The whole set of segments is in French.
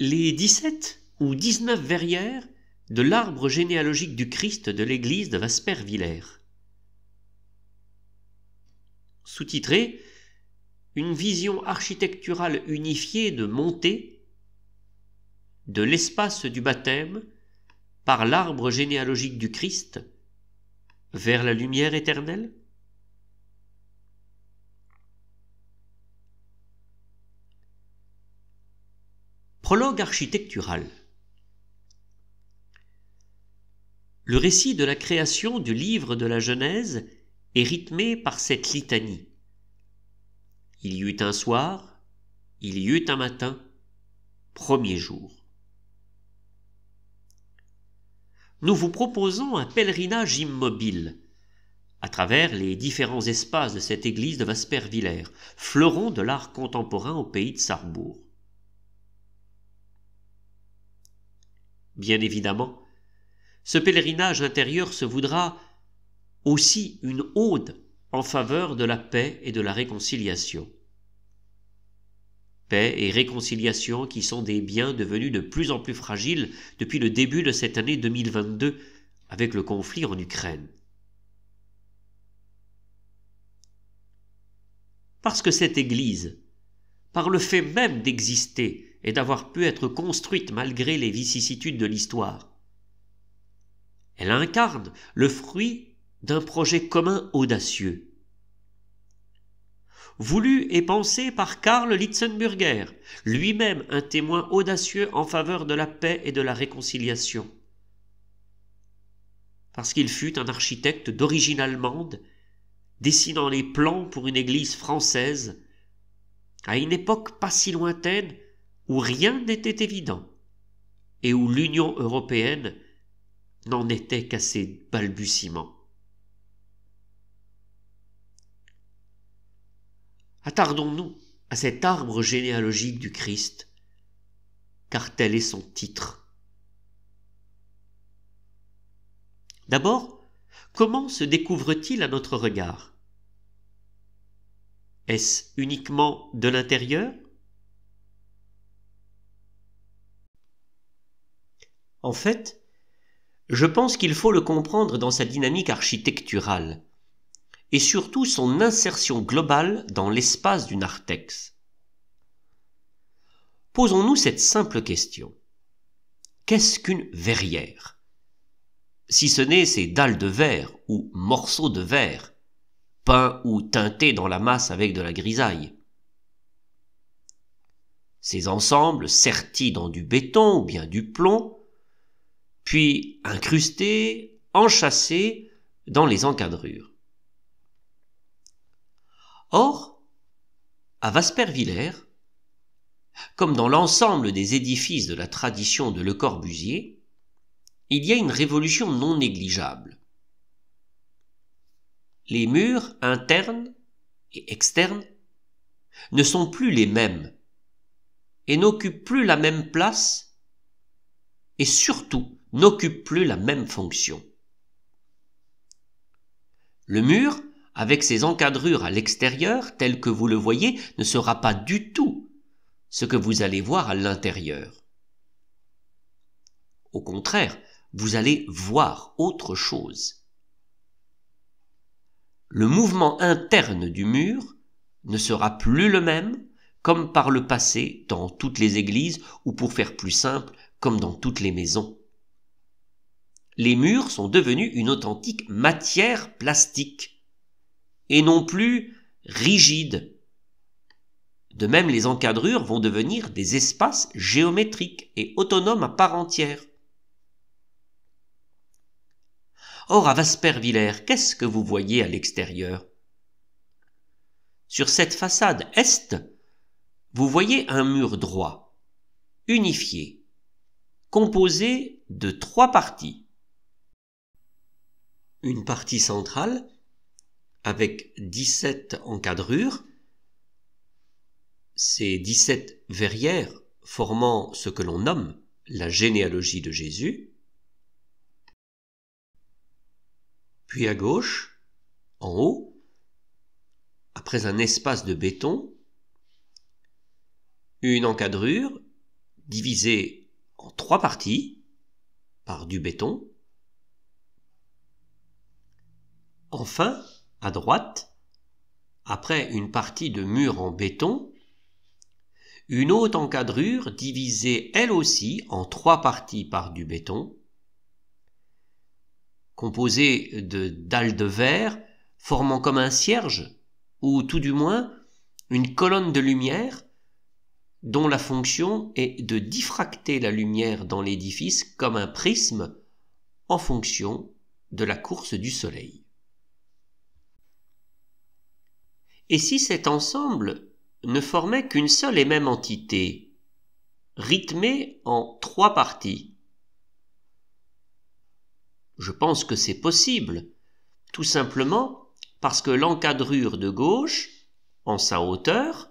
les 17 ou 19 verrières de l'arbre généalogique du Christ de l'église de Waspervillers. Sous-titré « Une vision architecturale unifiée de montée de l'espace du baptême par l'arbre généalogique du Christ vers la lumière éternelle ». Prologue architectural. Le récit de la création du livre de la Genèse est rythmé par cette litanie. Il y eut un soir, il y eut un matin, premier jour. Nous vous proposons un pèlerinage immobile à travers les différents espaces de cette église de Waspervillers, fleuron de l'art contemporain au pays de Sarrebourg. Bien évidemment, ce pèlerinage intérieur se voudra aussi une ode en faveur de la paix et de la réconciliation. Paix et réconciliation qui sont des biens devenus de plus en plus fragiles depuis le début de cette année 2022 avec le conflit en Ukraine. Parce que cette Église, par le fait même d'exister et d'avoir pu être construite malgré les vicissitudes de l'histoire, elle incarne le fruit d'un projet commun audacieux, voulu et pensé par Karl Lietzenburger, lui-même un témoin audacieux en faveur de la paix et de la réconciliation. Parce qu'il fut un architecte d'origine allemande, dessinant les plans pour une église française, à une époque pas si lointaine où rien n'était évident, et où l'Union européenne n'en était qu'à ses balbutiements. Attardons-nous à cet arbre généalogique du Christ, car tel est son titre. D'abord, comment se découvre-t-il à notre regard? Est-ce uniquement de l'intérieur? En fait, je pense qu'il faut le comprendre dans sa dynamique architecturale, et surtout son insertion globale dans l'espace du narthex. Posons-nous cette simple question. Qu'est-ce qu'une verrière? Si ce n'est ces dalles de verre ou morceaux de verre, peints ou teintés dans la masse avec de la grisaille. Ces ensembles sertis dans du béton ou bien du plomb, puis incrustés, enchâssés dans les encadrures. Or, à Waspervillers, comme dans l'ensemble des édifices de la tradition de Le Corbusier, il y a une révolution non négligeable. Les murs internes et externes ne sont plus les mêmes et n'occupent plus la même place et surtout n'occupent plus la même fonction. Le mur, avec ses encadrures à l'extérieur, tel que vous le voyez, ne sera pas du tout ce que vous allez voir à l'intérieur. Au contraire, vous allez voir autre chose. Le mouvement interne du mur ne sera plus le même, comme par le passé dans toutes les églises, ou pour faire plus simple, comme dans toutes les maisons. Les murs sont devenus une authentique matière plastique, et non plus rigide. De même, les encadrures vont devenir des espaces géométriques et autonomes à part entière. Or, à Waspervillers, qu'est-ce que vous voyez à l'extérieur? Sur cette façade est, vous voyez un mur droit, unifié, composé de 3 parties. Une partie centrale, avec 17 encadrures, ces 17 verrières formant ce que l'on nomme la généalogie de Jésus. Puis à gauche, en haut, après un espace de béton, une encadrure, divisé en 3 parties par du béton. Enfin, à droite, après une partie de mur en béton, une autre encadrure divisée elle aussi en 3 parties par du béton, composée de dalles de verre formant comme un cierge, ou tout du moins une colonne de lumière dont la fonction est de diffracter la lumière dans l'édifice comme un prisme en fonction de la course du soleil. Et si cet ensemble ne formait qu'une seule et même entité, rythmée en 3 parties? Je pense que c'est possible, tout simplement parce que l'encadrure de gauche, en sa hauteur,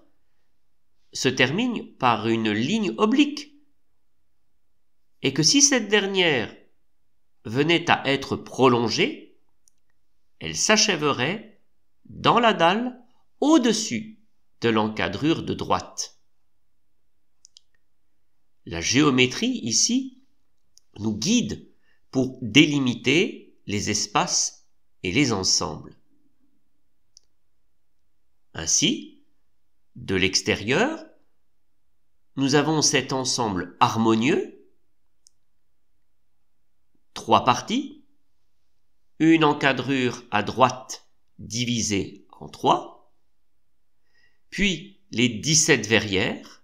se termine par une ligne oblique, et que si cette dernière venait à être prolongée, elle s'achèverait dans la dalle au-dessus de l'encadrure de droite. La géométrie ici nous guide pour délimiter les espaces et les ensembles. Ainsi, de l'extérieur, nous avons cet ensemble harmonieux, 3 parties, une encadrure à droite divisée en 3, puis les 17 verrières,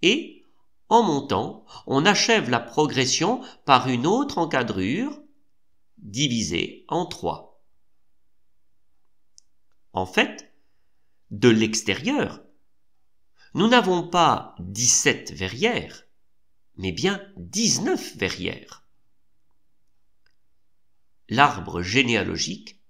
et, en montant, on achève la progression par une autre encadrure divisée en 3. En fait, de l'extérieur, nous n'avons pas 17 verrières, mais bien 19 verrières. L'arbre généalogique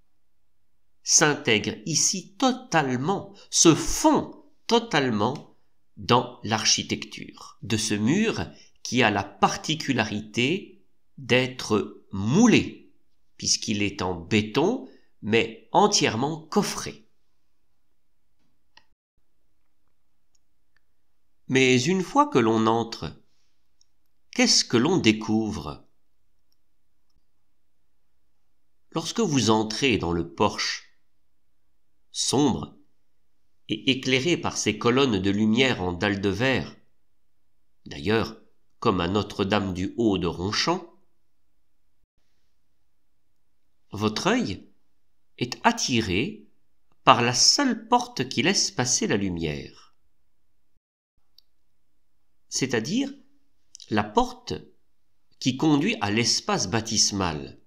s'intègre ici totalement, se fond totalement dans l'architecture de ce mur qui a la particularité d'être moulé, puisqu'il est en béton, mais entièrement coffré. Mais une fois que l'on entre, qu'est-ce que l'on découvre? Lorsque vous entrez dans le porche, sombre et éclairé par ces colonnes de lumière en dalles de verre, d'ailleurs comme à Notre-Dame-du-Haut de Ronchamp, votre œil est attiré par la seule porte qui laisse passer la lumière, c'est-à-dire la porte qui conduit à l'espace baptismal.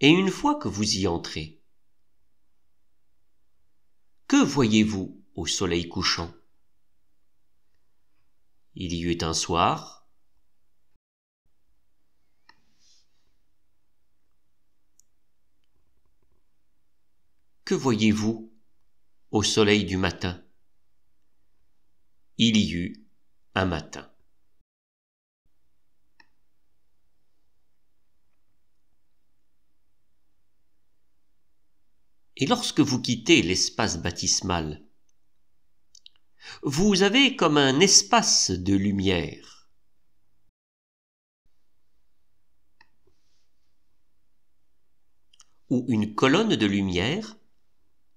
Et une fois que vous y entrez, que voyez-vous au soleil couchant? Il y eut un soir, que voyez-vous au soleil du matin? Il y eut un matin. Et lorsque vous quittez l'espace baptismal, vous avez comme un espace de lumière. Où une colonne de lumière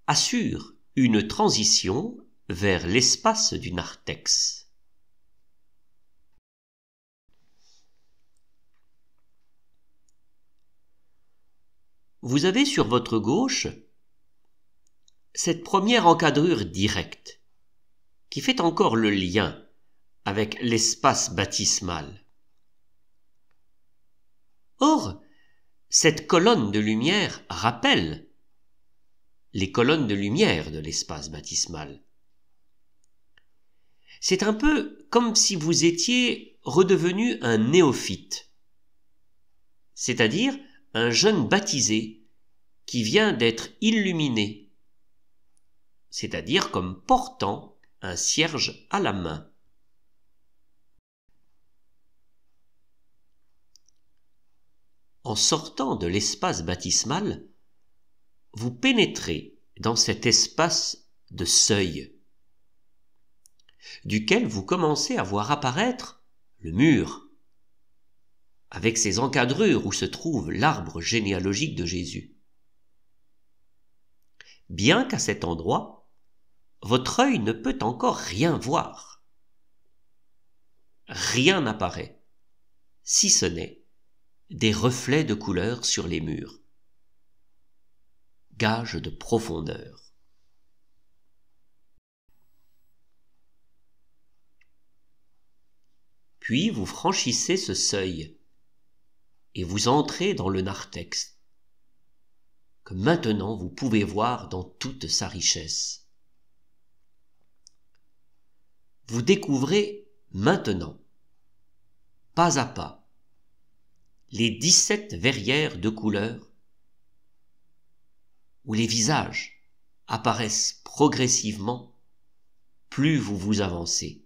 assure une transition vers l'espace du narthex. Vous avez sur votre gauche cette première encadrure directe qui fait encore le lien avec l'espace baptismal. Or, cette colonne de lumière rappelle les colonnes de lumière de l'espace baptismal. C'est un peu comme si vous étiez redevenu un néophyte, c'est-à-dire un jeune baptisé qui vient d'être illuminé, c'est-à-dire comme portant un cierge à la main. En sortant de l'espace baptismal, vous pénétrez dans cet espace de seuil. duquel vous commencez à voir apparaître le mur, avec ses encadrures où se trouve l'arbre généalogique de Jésus. Bien qu'à cet endroit, votre œil ne peut encore rien voir. Rien n'apparaît, si ce n'est des reflets de couleurs sur les murs. Gage de profondeur. Puis vous franchissez ce seuil et vous entrez dans le narthex, que maintenant vous pouvez voir dans toute sa richesse. Vous découvrez maintenant, pas à pas, les 17 verrières de couleurs où les visages apparaissent progressivement plus vous vous avancez.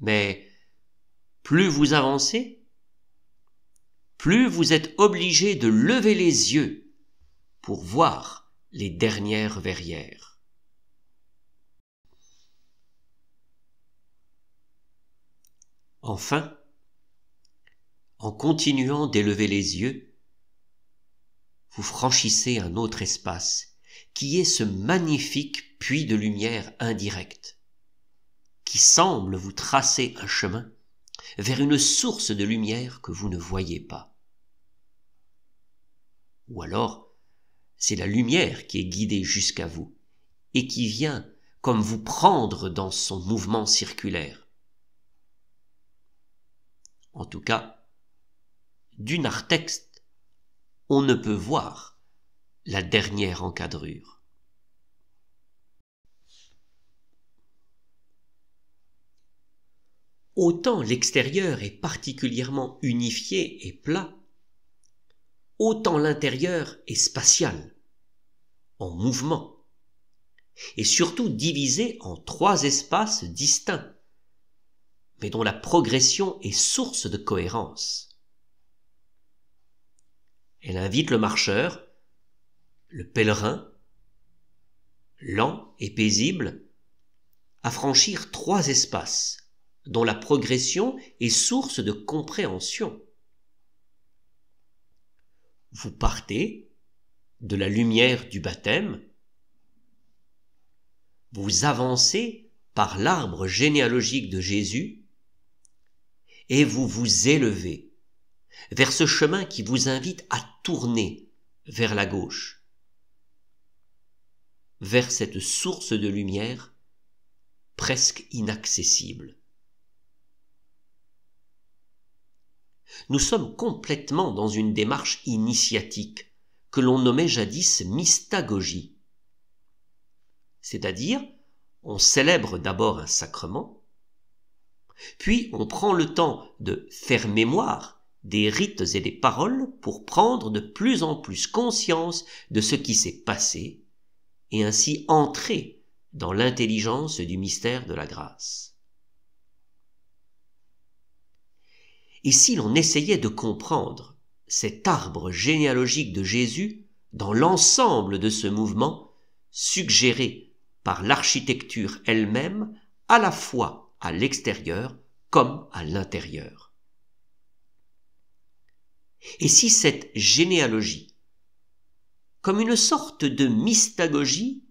Mais plus vous avancez, plus vous êtes obligé de lever les yeux pour voir les dernières verrières. Enfin, en continuant d'élever les yeux, vous franchissez un autre espace qui est ce magnifique puits de lumière indirecte, qui semble vous tracer un chemin vers une source de lumière que vous ne voyez pas. Ou alors, c'est la lumière qui est guidée jusqu'à vous et qui vient comme vous prendre dans son mouvement circulaire. En tout cas, du narthex, on ne peut voir la dernière encadrure. Autant l'extérieur est particulièrement unifié et plat, autant l'intérieur est spatial, en mouvement, et surtout divisé en 3 espaces distincts, mais dont la progression est source de cohérence. Elle invite le marcheur, le pèlerin, lent et paisible, à franchir 3 espaces, dont la progression est source de compréhension. Vous partez de la lumière du baptême, vous avancez par l'arbre généalogique de Jésus et vous vous élevez vers ce chemin qui vous invite à tourner vers la gauche, vers cette source de lumière presque inaccessible. Nous sommes complètement dans une démarche initiatique que l'on nommait jadis mystagogie. C'est-à-dire, on célèbre d'abord un sacrement, puis on prend le temps de faire mémoire des rites et des paroles pour prendre de plus en plus conscience de ce qui s'est passé et ainsi entrer dans l'intelligence du mystère de la grâce. Et si l'on essayait de comprendre cet arbre généalogique de Jésus dans l'ensemble de ce mouvement suggéré par l'architecture elle-même, à la fois à l'extérieur comme à l'intérieur. Et si cette généalogie, comme une sorte de mystagogie,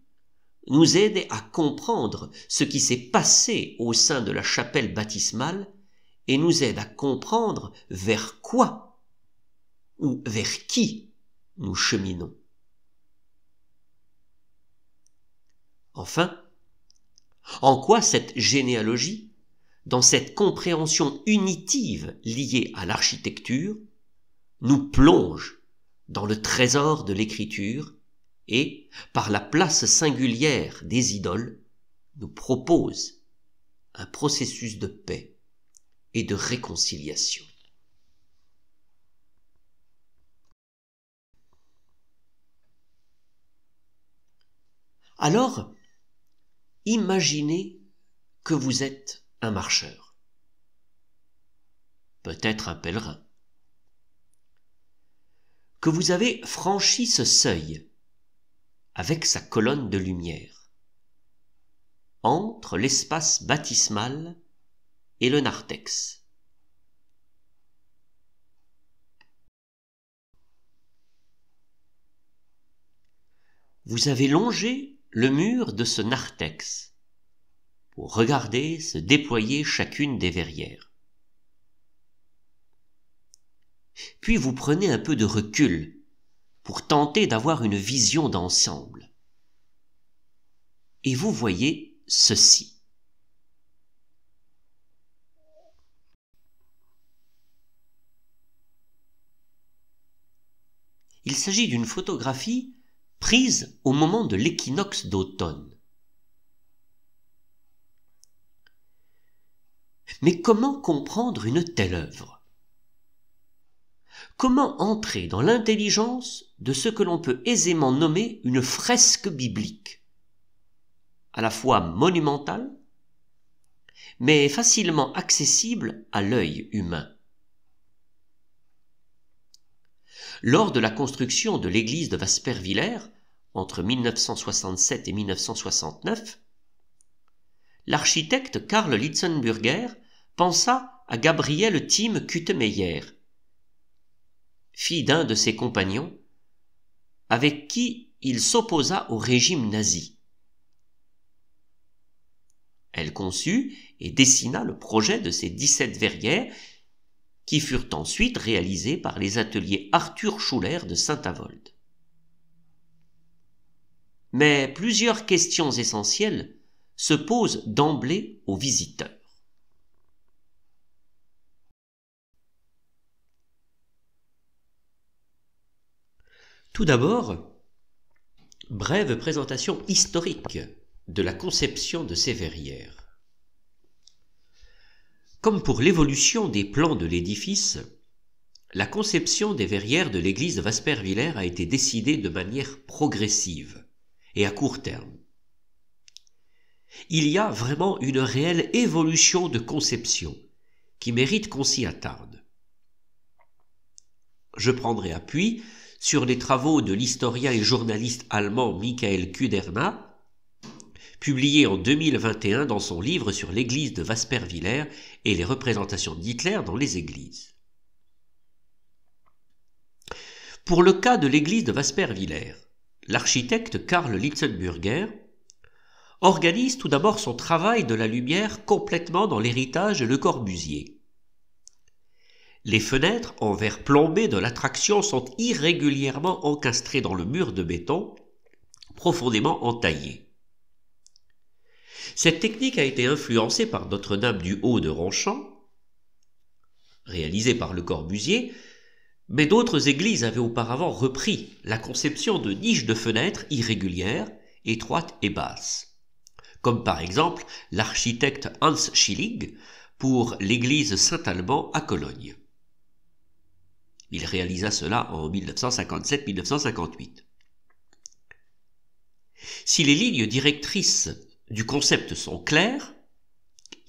nous aidait à comprendre ce qui s'est passé au sein de la chapelle baptismale et nous aide à comprendre vers quoi ou vers qui nous cheminons. Enfin, en quoi cette généalogie, dans cette compréhension unitive liée à l'architecture, nous plonge dans le trésor de l'écriture et, par la place singulière des idoles, nous propose un processus de paix et de réconciliation. Alors, imaginez que vous êtes un marcheur, peut-être un pèlerin, que vous avez franchi ce seuil avec sa colonne de lumière. entre l'espace baptismal et le narthex. Vous avez longé le mur de ce narthex pour regarder se déployer chacune des verrières. Puis vous prenez un peu de recul pour tenter d'avoir une vision d'ensemble. Et vous voyez ceci. Il s'agit d'une photographie prise au moment de l'équinoxe d'automne. Mais comment comprendre une telle œuvre? Comment entrer dans l'intelligence de ce que l'on peut aisément nommer une fresque biblique, à la fois monumentale, mais facilement accessible à l'œil humain? Lors de la construction de l'église de Waspervillers, entre 1967 et 1969, l'architecte Karl Lietzenburger pensa à Gabriele Thieme Kutemeyer, fille d'un de ses compagnons, avec qui il s'opposa au régime nazi. Elle conçut et dessina le projet de ces 17 verrières qui furent ensuite réalisées par les ateliers Arthur Schuller de Saint-Avold. Mais plusieurs questions essentielles se posent d'emblée aux visiteurs. Tout d'abord, brève présentation historique de la conception de ces verrières. Comme pour l'évolution des plans de l'édifice, la conception des verrières de l'église de Waspervillers a été décidée de manière progressive et à court terme. Il y a vraiment une réelle évolution de conception qui mérite qu'on s'y attarde. Je prendrai appui sur les travaux de l'historien et journaliste allemand Michael Kuderna, publié en 2021 dans son livre sur l'église de Waspervillers et les représentations d'Hitler dans les églises. Pour le cas de l'église de Waspervillers, l'architecte Karl Lietzenburger organise tout d'abord son travail de la lumière complètement dans l'héritage de Le Corbusier. Les fenêtres en verre plombé de l'attraction sont irrégulièrement encastrées dans le mur de béton, profondément entaillé. Cette technique a été influencée par Notre-Dame du Haut de Ronchamp, réalisée par Le Corbusier, mais d'autres églises avaient auparavant repris la conception de niches de fenêtres irrégulières, étroites et basses, comme par exemple l'architecte Hans Schilling pour l'église Saint-Alban à Cologne. Il réalisa cela en 1957-1958. Si les lignes directrices du concept sont claires,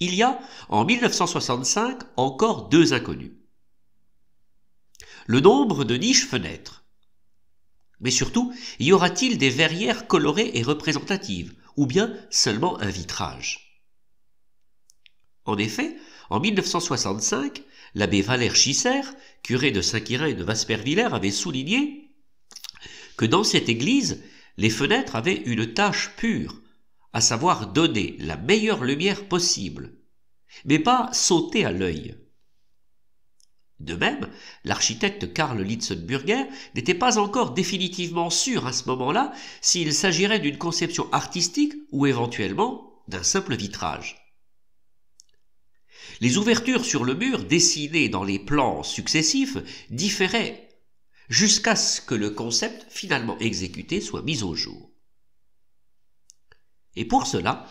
il y a en 1965 encore deux inconnus. Le nombre de niches-fenêtres. Mais surtout, y aura-t-il des verrières colorées et représentatives, ou bien seulement un vitrage? En effet, en 1965, l'abbé Valère Schisser, curé de Saint-Quirin et de Waspervillers, avait souligné que dans cette église, les fenêtres avaient une tâche pure, à savoir donner la meilleure lumière possible, mais pas sauter à l'œil. De même, l'architecte Karl Lietzenburger n'était pas encore définitivement sûr à ce moment-là s'il s'agirait d'une conception artistique ou éventuellement d'un simple vitrage. Les ouvertures sur le mur dessinées dans les plans successifs différaient jusqu'à ce que le concept finalement exécuté soit mis au jour. Et pour cela,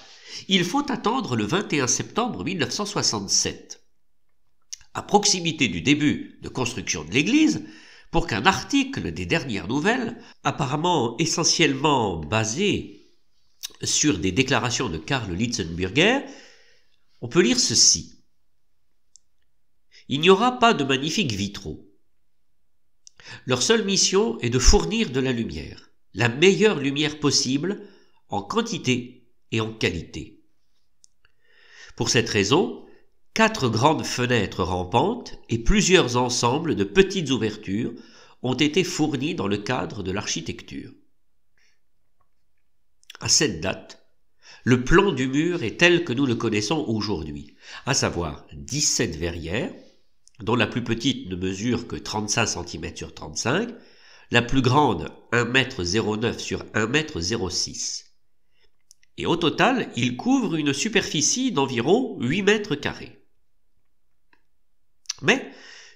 il faut attendre le 21 septembre 1967, à proximité du début de construction de l'église, pour qu'un article des dernières nouvelles, apparemment essentiellement basé sur des déclarations de Karl Lietzenburger, on peut lire ceci. Il n'y aura pas de magnifiques vitraux. Leur seule mission est de fournir de la lumière, la meilleure lumière possible, en quantité et en qualité. Pour cette raison, 4 grandes fenêtres rampantes et plusieurs ensembles de petites ouvertures ont été fournis dans le cadre de l'architecture. À cette date, le plan du mur est tel que nous le connaissons aujourd'hui, à savoir 17 verrières, dont la plus petite ne mesure que 35 cm sur 35, la plus grande 1,09 m sur 1,06 m. Et au total, il couvre une superficie d'environ 8 mètres carrés. Mais,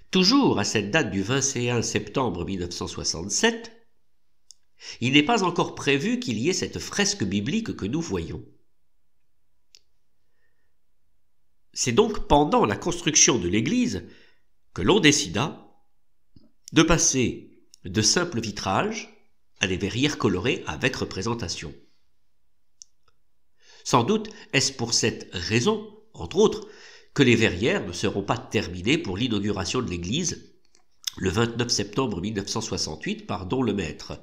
toujours à cette date du 21 septembre 1967, il n'est pas encore prévu qu'il y ait cette fresque biblique que nous voyons. C'est donc pendant la construction de l'église que l'on décida de passer de simples vitrages à des verrières colorées avec représentation. Sans doute est-ce pour cette raison, entre autres, que les verrières ne seront pas terminées pour l'inauguration de l'église le 29 septembre 1968 par Don Lemaître,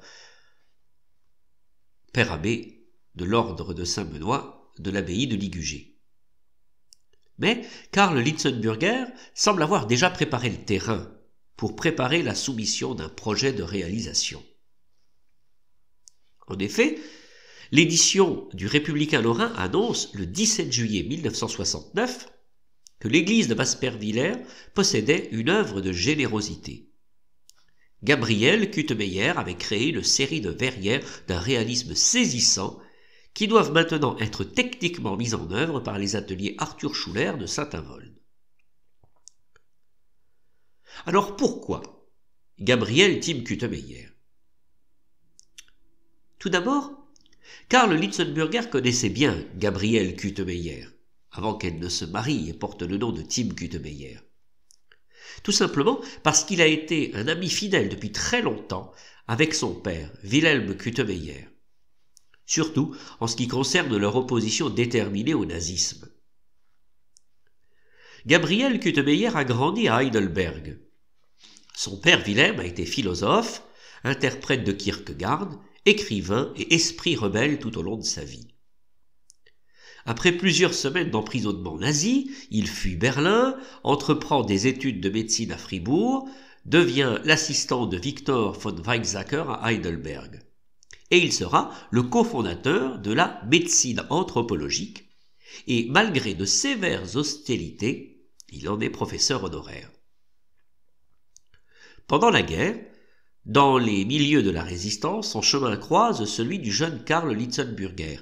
père abbé de l'ordre de Saint-Benoît de l'abbaye de Ligugé. Mais Karl Lietzenburger semble avoir déjà préparé le terrain pour préparer la soumission d'un projet de réalisation. En effet, l'édition du Républicain lorrain annonce le 17 juillet 1969 que l'église de Baspervillers possédait une œuvre de générosité. Gabriel Kutemeyer avait créé une série de verrières d'un réalisme saisissant qui doivent maintenant être techniquement mises en œuvre par les ateliers Arthur Schuller de Saint-Avold. Alors pourquoi Gabriel Tim Kutemeyer? Tout d'abord, Karl Lietzenburger connaissait bien Gabriel Kutemeyer, avant qu'elle ne se marie et porte le nom de Tim Kutemeyer. Tout simplement parce qu'il a été un ami fidèle depuis très longtemps avec son père, Wilhelm Kutemeyer, surtout en ce qui concerne leur opposition déterminée au nazisme. Gabriel Kutemeyer a grandi à Heidelberg. Son père Wilhelm a été philosophe, interprète de Kierkegaard, écrivain et esprit rebelle tout au long de sa vie. Après plusieurs semaines d'emprisonnement nazi, il fuit Berlin, entreprend des études de médecine à Fribourg, devient l'assistant de Victor von Weizsäcker à Heidelberg. Et il sera le cofondateur de la médecine anthropologique, et malgré de sévères hostilités, il en est professeur honoraire. Pendant la guerre, dans les milieux de la résistance, son chemin croise celui du jeune Karl Lietzenburger,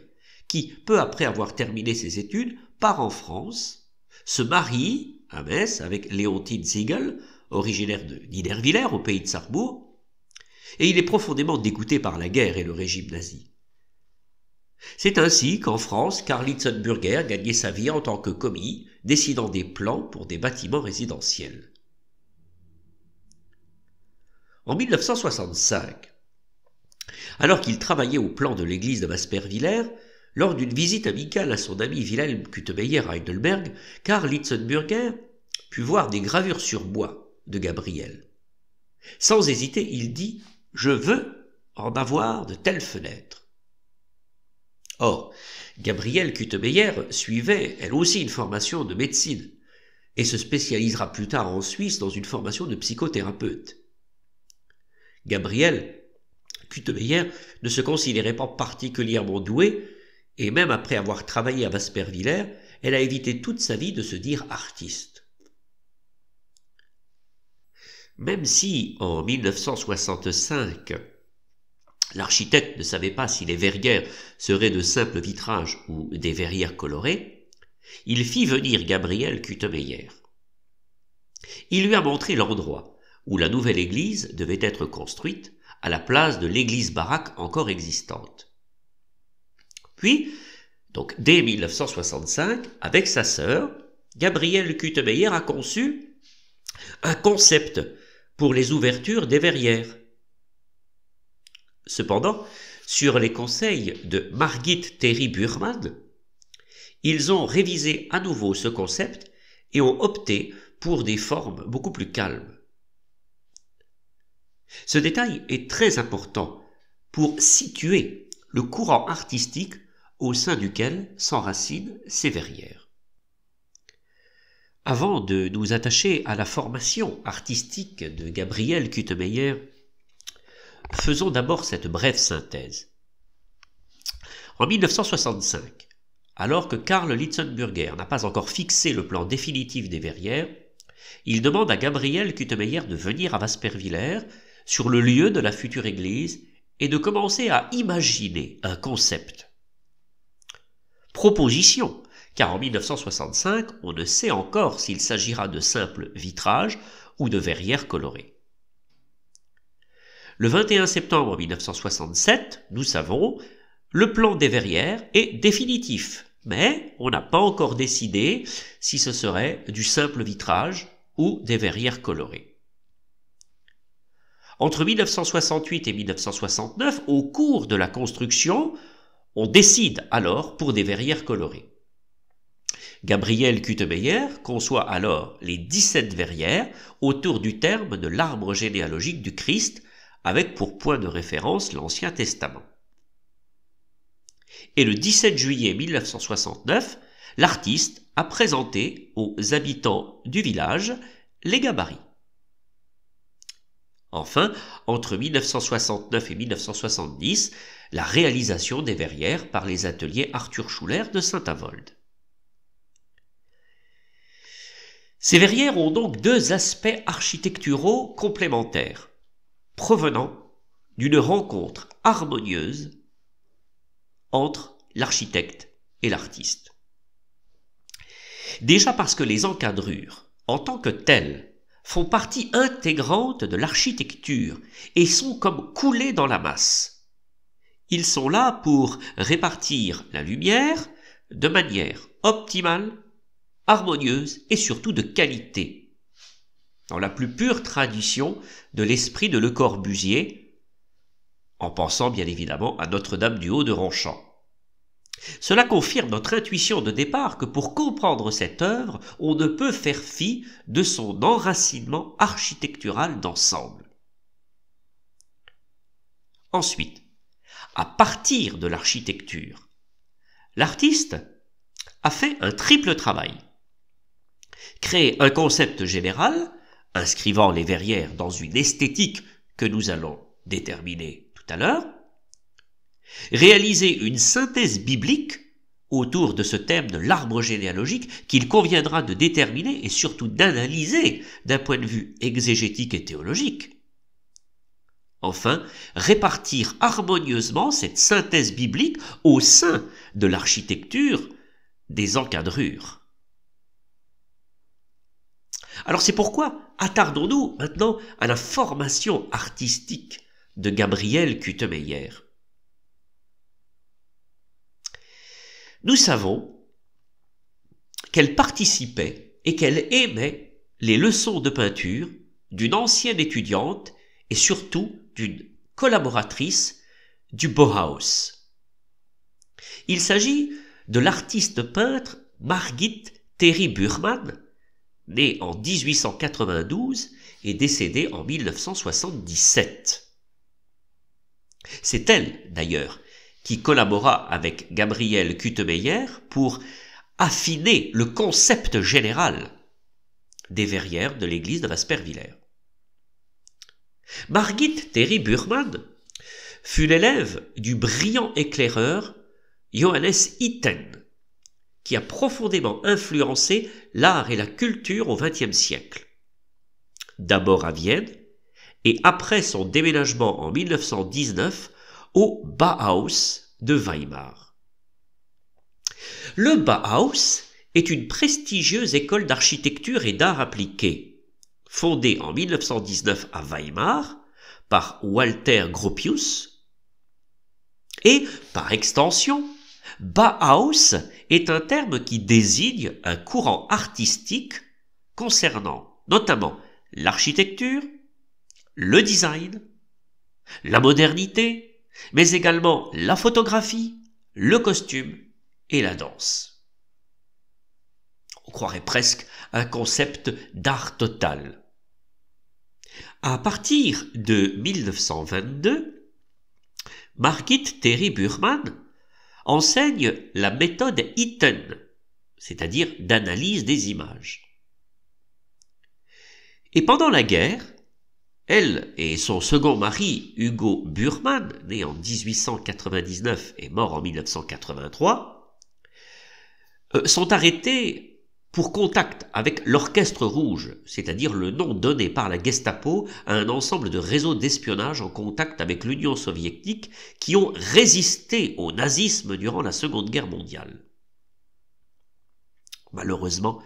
qui, peu après avoir terminé ses études, part en France, se marie à Metz avec Léontine Siegel, originaire de Niederwiller, au pays de Sarrebourg, et il est profondément dégoûté par la guerre et le régime nazi. C'est ainsi qu'en France, Karl Lietzenburger gagnait sa vie en tant que commis, dessinant des plans pour des bâtiments résidentiels. En 1965, alors qu'il travaillait au plan de l'église de Baspervillers, lors d'une visite amicale à son ami Wilhelm Kutemeyer à Heidelberg, Karl Lietzenburger put voir des gravures sur bois de Gabriel. Sans hésiter, il dit « Je veux en avoir de telles fenêtres ». Or, Gabriel Kutemeyer suivait elle aussi une formation de médecine et se spécialisera plus tard en Suisse dans une formation de psychothérapeute. Gabriel Kutemeyer ne se considérait pas particulièrement doué, et même après avoir travaillé à Baspervillers, elle a évité toute sa vie de se dire artiste. Même si, en 1965, l'architecte ne savait pas si les verrières seraient de simples vitrages ou des verrières colorées, il fit venir Gabriel Kutemeyer. Il lui a montré l'endroit où la nouvelle église devait être construite à la place de l'église baraque encore existante. Puis, donc dès 1965, avec sa sœur, Gabriel Kutemeyer a conçu un concept pour les ouvertures des verrières. Cependant, sur les conseils de Margit Terry-Burman, ils ont révisé à nouveau ce concept et ont opté pour des formes beaucoup plus calmes. Ce détail est très important pour situer le courant artistique au sein duquel s'enracinent ces verrières. Avant de nous attacher à la formation artistique de Gabriel Kutemeyer, faisons d'abord cette brève synthèse. En 1965, alors que Karl Litztenburger n'a pas encore fixé le plan définitif des verrières, il demande à Gabriel Kutemeyer de venir à Waspervillers, sur le lieu de la future église, et de commencer à imaginer un concept. Proposition, car en 1965, on ne sait encore s'il s'agira de simples vitrages ou de verrières colorées. Le 21 septembre 1967, nous savons, le plan des verrières est définitif, mais on n'a pas encore décidé si ce serait du simple vitrage ou des verrières colorées. Entre 1968 et 1969, au cours de la construction, on décide alors pour des verrières colorées. Gabriel Kutemeyer conçoit alors les 17 verrières autour du terme de l'arbre généalogique du Christ, avec pour point de référence l'Ancien Testament. Et le 17 juillet 1969, l'artiste a présenté aux habitants du village les gabarits. Enfin, entre 1969 et 1970, la réalisation des verrières par les ateliers Arthur Schuller de Saint-Avold. Ces verrières ont donc deux aspects architecturaux complémentaires, provenant d'une rencontre harmonieuse entre l'architecte et l'artiste. Déjà parce que les encadrures, en tant que telles, font partie intégrante de l'architecture et sont comme coulées dans la masse. Ils sont là pour répartir la lumière de manière optimale, harmonieuse et surtout de qualité, dans la plus pure tradition de l'esprit de Le Corbusier, en pensant bien évidemment à Notre-Dame du Haut de Ronchamp. Cela confirme notre intuition de départ que pour comprendre cette œuvre, on ne peut faire fi de son enracinement architectural d'ensemble. Ensuite, à partir de l'architecture, l'artiste a fait un triple travail. Créer un concept général, inscrivant les verrières dans une esthétique que nous allons déterminer tout à l'heure, réaliser une synthèse biblique autour de ce thème de l'arbre généalogique qu'il conviendra de déterminer et surtout d'analyser d'un point de vue exégétique et théologique. Enfin, répartir harmonieusement cette synthèse biblique au sein de l'architecture des encadrures. Alors c'est pourquoi attardons-nous maintenant à la formation artistique de Gabriel Kutemeyer. Nous savons qu'elle participait et qu'elle aimait les leçons de peinture d'une ancienne étudiante et surtout d'une collaboratrice du Bauhaus. Il s'agit de l'artiste peintre Margit Terry Burman, née en 1892 et décédée en 1977. C'est elle, d'ailleurs, qui collabora avec Gabriel Kutemeyer pour affiner le concept général des verrières de l'église de Waspervillers. Margit Terry Burman fut l'élève du brillant éclaireur Johannes Itten, qui a profondément influencé l'art et la culture au XXe siècle. D'abord à Vienne, et après son déménagement en 1919 au Bauhaus de Weimar. Le Bauhaus est une prestigieuse école d'architecture et d'art appliqué, fondée en 1919 à Weimar par Walter Gropius, et par extension, Bauhaus est un terme qui désigne un courant artistique concernant notamment l'architecture, le design, la modernité, mais également la photographie, le costume et la danse. On croirait presque un concept d'art total. À partir de 1922, Margit Terry Burman enseigne la méthode Itten, c'est-à-dire d'analyse des images. Et pendant la guerre, elle et son second mari, Hugo Burman, né en 1899 et mort en 1983, sont arrêtés pour contact avec l'Orchestre Rouge, c'est-à-dire le nom donné par la Gestapo à un ensemble de réseaux d'espionnage en contact avec l'Union soviétique qui ont résisté au nazisme durant la Seconde Guerre mondiale. Malheureusement,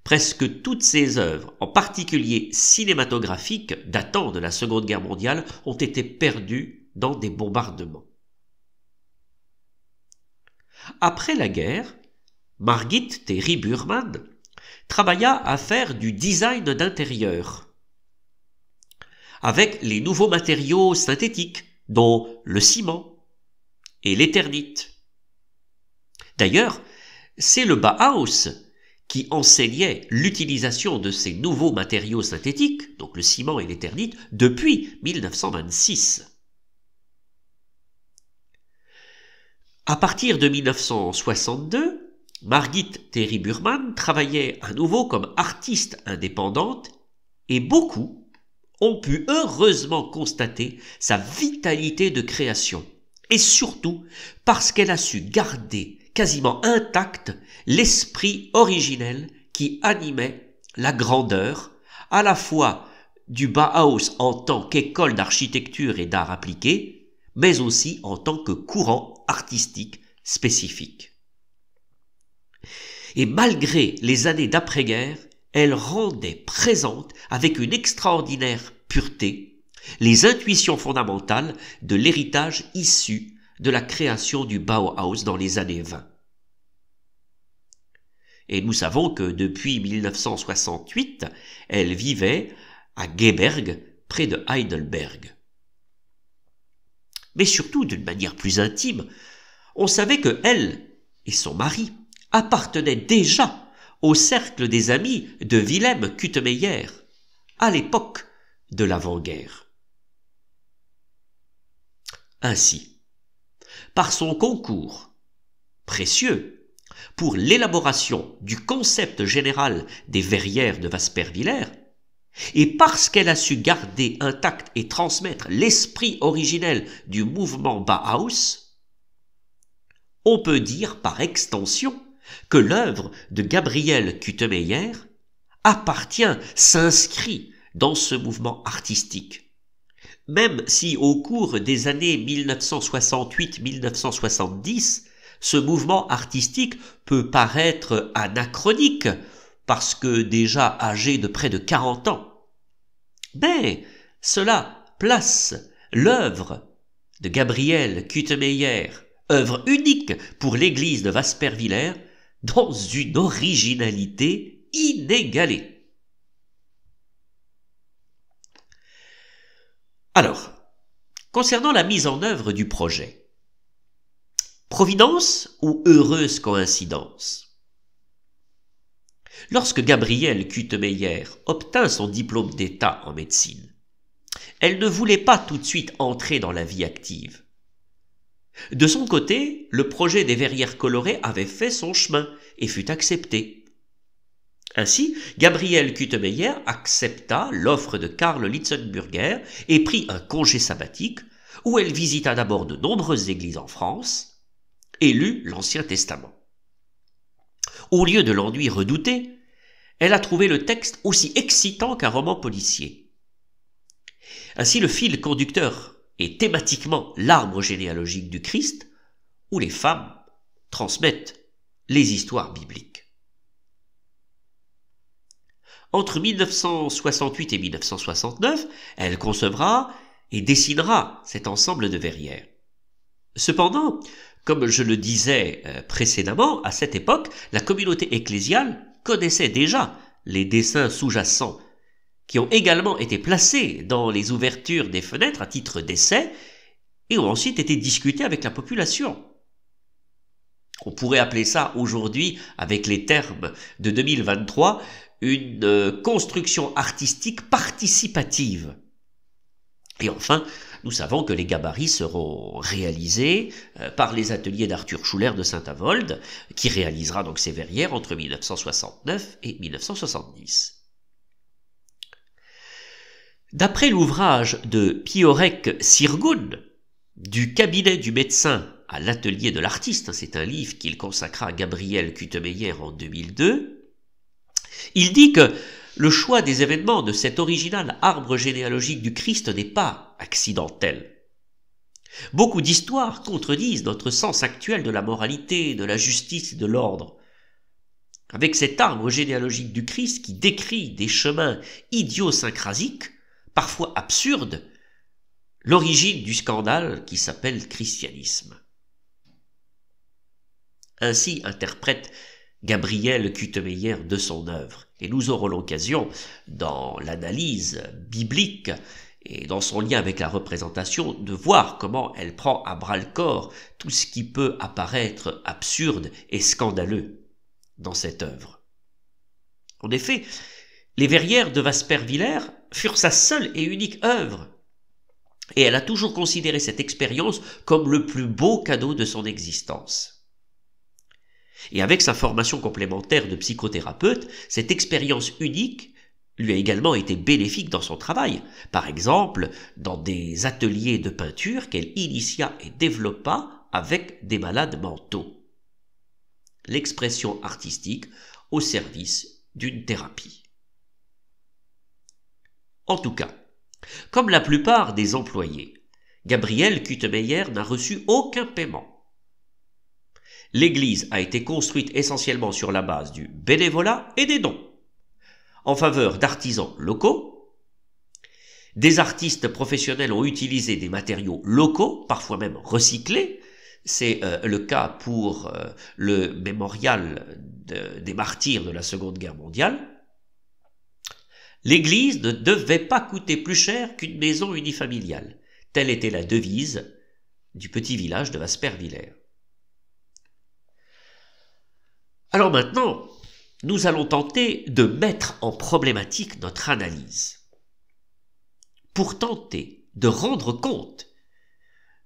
presque toutes ces œuvres, en particulier cinématographiques datant de la Seconde Guerre mondiale, ont été perdues dans des bombardements. Après la guerre, Margit Terry Burman travailla à faire du design d'intérieur avec les nouveaux matériaux synthétiques, dont le ciment et l'éternite. D'ailleurs, c'est le Bauhaus qui enseignait l'utilisation de ces nouveaux matériaux synthétiques, donc le ciment et l'éternite, depuis 1926. À partir de 1962, Margit Terry Burman travaillait à nouveau comme artiste indépendante et beaucoup ont pu heureusement constater sa vitalité de création et surtout parce qu'elle a su garder quasiment intact l'esprit originel qui animait la grandeur à la fois du Bauhaus en tant qu'école d'architecture et d'art appliqué, mais aussi en tant que courant artistique spécifique. Et malgré les années d'après-guerre, elle rendait présente avec une extraordinaire pureté les intuitions fondamentales de l'héritage issu de la création du Bauhaus dans les années 20. Et nous savons que depuis 1968, elle vivait à Geberg, près de Heidelberg. Mais surtout, d'une manière plus intime, on savait que elle et son mari appartenaient déjà au cercle des amis de Wilhelm Kutemeyer, à l'époque de l'avant-guerre. Ainsi, par son concours précieux pour l'élaboration du concept général des verrières de Wasperviller, et parce qu'elle a su garder intact et transmettre l'esprit originel du mouvement Bauhaus, on peut dire par extension que l'œuvre de Gabriel Kutemeyer s'inscrit dans ce mouvement artistique. Même si au cours des années 1968-1970, ce mouvement artistique peut paraître anachronique parce que déjà âgé de près de 40 ans, mais cela place l'œuvre de Gabriel Kutemeyer, œuvre unique pour l'église de Wasperviller, dans une originalité inégalée. Alors, concernant la mise en œuvre du projet, providence ou heureuse coïncidence? Lorsque Gabrielle Kutemeyer obtint son diplôme d'État en médecine, elle ne voulait pas tout de suite entrer dans la vie active. De son côté, le projet des verrières colorées avait fait son chemin et fut accepté. Ainsi, Gabrielle Kutemeyer accepta l'offre de Karl Litzenburger et prit un congé sabbatique où elle visita d'abord de nombreuses églises en France et lut l'Ancien Testament. Au lieu de l'ennui redouté, elle a trouvé le texte aussi excitant qu'un roman policier. Ainsi, le fil conducteur est thématiquement l'arbre généalogique du Christ, où les femmes transmettent les histoires bibliques. Entre 1968 et 1969, elle concevra et dessinera cet ensemble de verrières. Cependant, comme je le disais précédemment, à cette époque, la communauté ecclésiale connaissait déjà les dessins sous-jacents qui ont également été placés dans les ouvertures des fenêtres à titre d'essai et ont ensuite été discutés avec la population. On pourrait appeler ça aujourd'hui, avec les termes de 2023, une construction artistique participative. Et enfin, nous savons que les gabarits seront réalisés par les ateliers d'Arthur Schuller de Saint-Avold, qui réalisera donc ces verrières entre 1969 et 1970. D'après l'ouvrage de Piorek Sirgun, du cabinet du médecin à l'atelier de l'artiste, c'est un livre qu'il consacra à Gabriel Kutemeyer en 2002, il dit que le choix des événements de cet original arbre généalogique du Christ n'est pas accidentel. Beaucoup d'histoires contredisent notre sens actuel de la moralité, de la justice et de l'ordre. Avec cet arbre généalogique du Christ qui décrit des chemins idiosyncrasiques, parfois absurdes, l'origine du scandale qui s'appelle christianisme. Ainsi interprète Gabriel Kutemeyer de son œuvre, et nous aurons l'occasion, dans l'analyse biblique et dans son lien avec la représentation, de voir comment elle prend à bras-le-corps tout ce qui peut apparaître absurde et scandaleux dans cette œuvre. En effet, les Verrières de Wasperviller furent sa seule et unique œuvre, et elle a toujours considéré cette expérience comme le plus beau cadeau de son existence. Et avec sa formation complémentaire de psychothérapeute, cette expérience unique lui a également été bénéfique dans son travail, par exemple dans des ateliers de peinture qu'elle initia et développa avec des malades mentaux. L'expression artistique au service d'une thérapie. En tout cas, comme la plupart des employés, Gabriel Kutemeyer n'a reçu aucun paiement. L'église a été construite essentiellement sur la base du bénévolat et des dons, en faveur d'artisans locaux. Des artistes professionnels ont utilisé des matériaux locaux, parfois même recyclés. C'est le cas pour le mémorial des martyrs de la Seconde Guerre mondiale. L'église ne devait pas coûter plus cher qu'une maison unifamiliale. Telle était la devise du petit village de Wasperviller. Alors maintenant, nous allons tenter de mettre en problématique notre analyse, pour tenter de rendre compte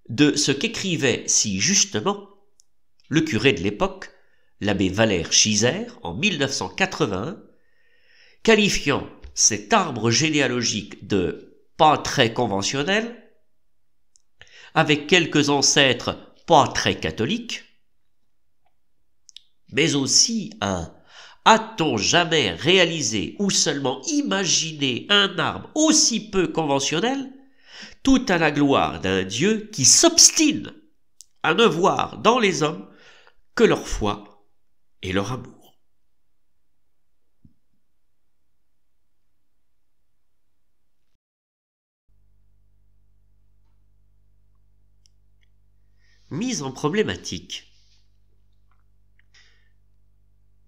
de ce qu'écrivait si justement le curé de l'époque, l'abbé Valère Chizer, en 1981, qualifiant cet arbre généalogique de pas très conventionnel, avec quelques ancêtres pas très catholiques, mais aussi un « a-t-on jamais réalisé ou seulement imaginé un arbre aussi peu conventionnel, tout à la gloire d'un Dieu qui s'obstine à ne voir dans les hommes que leur foi et leur amour ». Mise en problématique.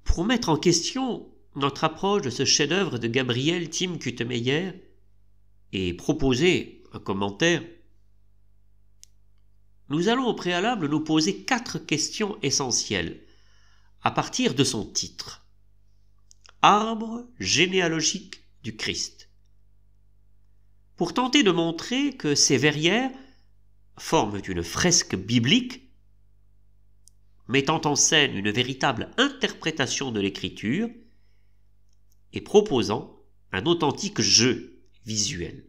Pour mettre en question notre approche de ce chef-d'œuvre de Gabriel Tim Kutemeyer et proposer un commentaire, nous allons au préalable nous poser 4 questions essentielles à partir de son titre. Arbre généalogique du Christ. Pour tenter de montrer que ces verrières forment une fresque biblique mettant en scène une véritable interprétation de l'écriture et proposant un authentique jeu visuel.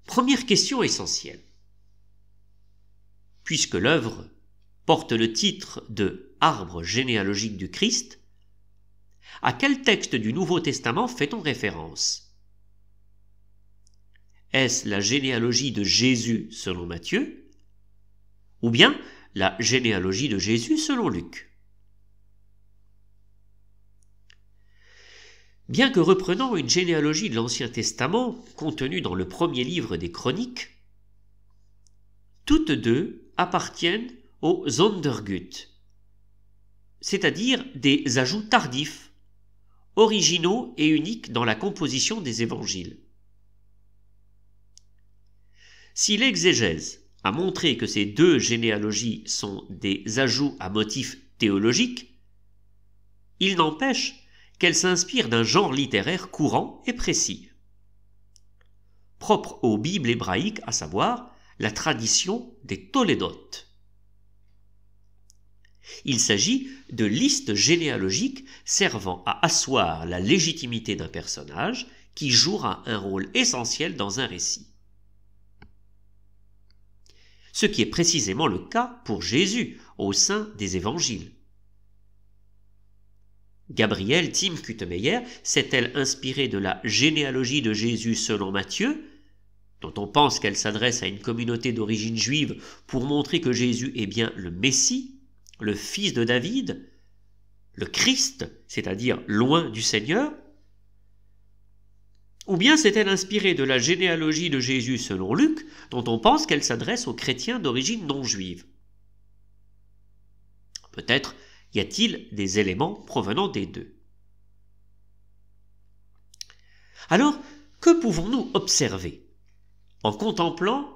Première question essentielle. Puisque l'œuvre porte le titre de « Arbre généalogique du Christ », à quel texte du Nouveau Testament fait-on référence? Est-ce la généalogie de Jésus selon Matthieu, ou bien la généalogie de Jésus selon Luc? Bien que reprenant une généalogie de l'Ancien Testament contenue dans le premier livre des Chroniques, toutes deux appartiennent au Sondergut, c'est-à-dire des ajouts tardifs, originaux et uniques dans la composition des évangiles. Si l'exégèse a montré que ces deux généalogies sont des ajouts à motifs théologiques, il n'empêche qu'elles s'inspirent d'un genre littéraire courant et précis, propre aux Bibles hébraïques, à savoir la tradition des Tolédotes. Il s'agit de listes généalogiques servant à asseoir la légitimité d'un personnage qui jouera un rôle essentiel dans un récit. Ce qui est précisément le cas pour Jésus au sein des évangiles. Gabrielle Tim Kutemeyer s'est-elle inspirée de la généalogie de Jésus selon Matthieu, dont on pense qu'elle s'adresse à une communauté d'origine juive pour montrer que Jésus est bien le Messie, le fils de David, le Christ, c'est-à-dire loin du Seigneur? Ou bien s'est-elle inspirée de la généalogie de Jésus selon Luc, dont on pense qu'elle s'adresse aux chrétiens d'origine non juive? Peut-être y a-t-il des éléments provenant des deux. Alors, que pouvons-nous observer en contemplant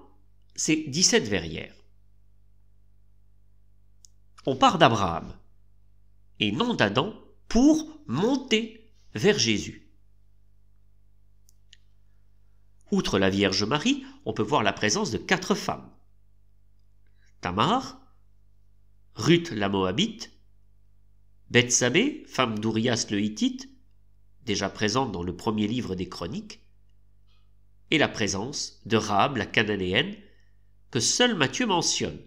ces 17 verrières? On part d'Abraham et non d'Adam pour monter vers Jésus. Outre la Vierge Marie, on peut voir la présence de 4 femmes. Tamar, Ruth la Moabite, Bethsabée, femme d'Urias le Hittite, déjà présente dans le premier livre des Chroniques, et la présence de Rahab la Cananéenne, que seul Matthieu mentionne,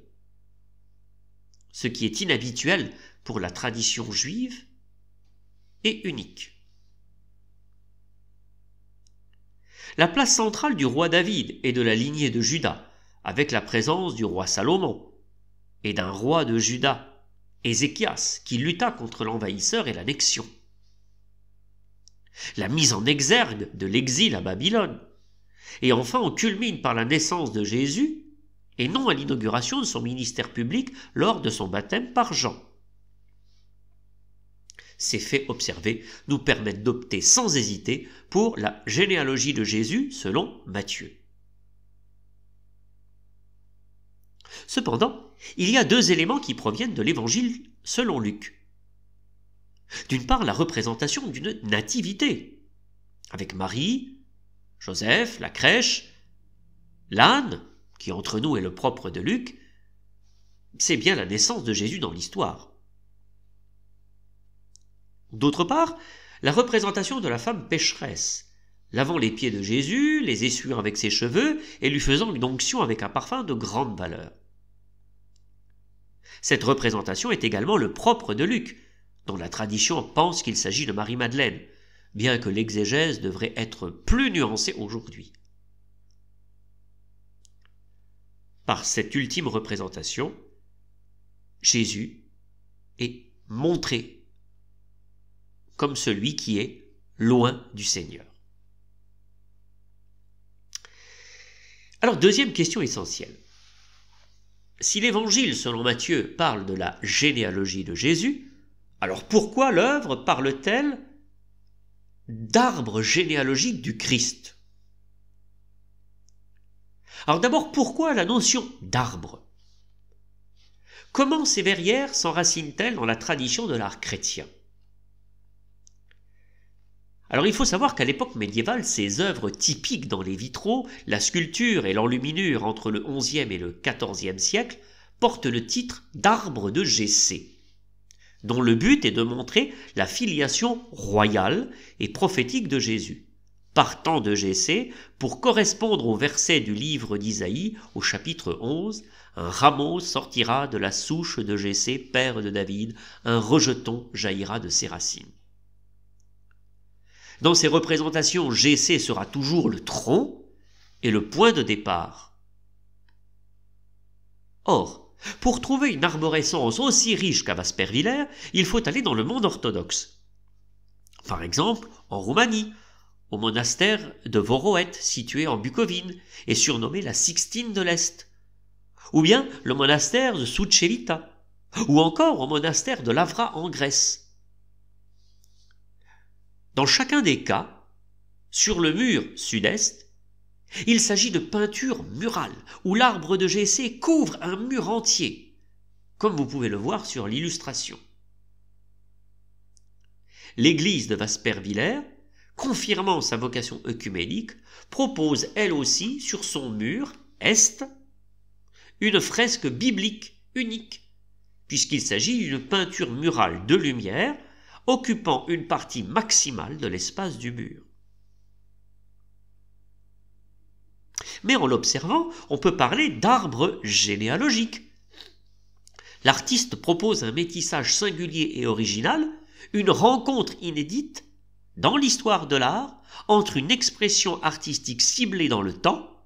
ce qui est inhabituel pour la tradition juive et unique. La place centrale du roi David et de la lignée de Juda, avec la présence du roi Salomon et d'un roi de Juda, Ézéchias, qui lutta contre l'envahisseur et l'annexion. La mise en exergue de l'exil à Babylone. Et enfin, on culmine par la naissance de Jésus et non à l'inauguration de son ministère public lors de son baptême par Jean. Ces faits observés nous permettent d'opter sans hésiter pour la généalogie de Jésus selon Matthieu. Cependant, il y a 2 éléments qui proviennent de l'évangile selon Luc. D'une part, la représentation d'une nativité, avec Marie, Joseph, la crèche, l'âne, qui entre nous est le propre de Luc, c'est bien la naissance de Jésus dans l'histoire. D'autre part, la représentation de la femme pécheresse, lavant les pieds de Jésus, les essuyant avec ses cheveux et lui faisant une onction avec un parfum de grande valeur. Cette représentation est également le propre de Luc, dont la tradition pense qu'il s'agit de Marie-Madeleine, bien que l'exégèse devrait être plus nuancée aujourd'hui. Par cette ultime représentation, Jésus est montré comme celui qui est loin du Seigneur. Alors, deuxième question essentielle. Si l'évangile selon Matthieu parle de la généalogie de Jésus, alors pourquoi l'œuvre parle-t-elle d'arbre généalogique du Christ? Alors d'abord, pourquoi la notion d'arbre? Comment ces verrières s'enracinent-elles dans la tradition de l'art chrétien? Alors il faut savoir qu'à l'époque médiévale, ces œuvres typiques dans les vitraux, la sculpture et l'enluminure entre le XIe et le XIVe siècle portent le titre d'arbre de Jessé, dont le but est de montrer la filiation royale et prophétique de Jésus, partant de Jessé pour correspondre au verset du livre d'Isaïe au chapitre 11, « Un rameau sortira de la souche de Jessé, père de David, un rejeton jaillira de ses racines. » Dans ces représentations, Jessé sera toujours le tronc et le point de départ. Or, pour trouver une arborescence aussi riche qu'à Vaspervillers, il faut aller dans le monde orthodoxe. Par exemple, en Roumanie, au monastère de Voroet, situé en Bucovine, et surnommé la Sixtine de l'Est, ou bien le monastère de Suceavita, ou encore au monastère de Lavra en Grèce. Dans chacun des cas, sur le mur sud-est, il s'agit de peintures murales, où l'arbre de Jessé couvre un mur entier, comme vous pouvez le voir sur l'illustration. L'église de Vaspervillers, confirmant sa vocation œcuménique, propose elle aussi sur son mur est une fresque biblique unique, puisqu'il s'agit d'une peinture murale de lumière occupant une partie maximale de l'espace du mur. Mais en l'observant, on peut parler d'arbre généalogique. L'artiste propose un métissage singulier et original, une rencontre inédite dans l'histoire de l'art entre une expression artistique ciblée dans le temps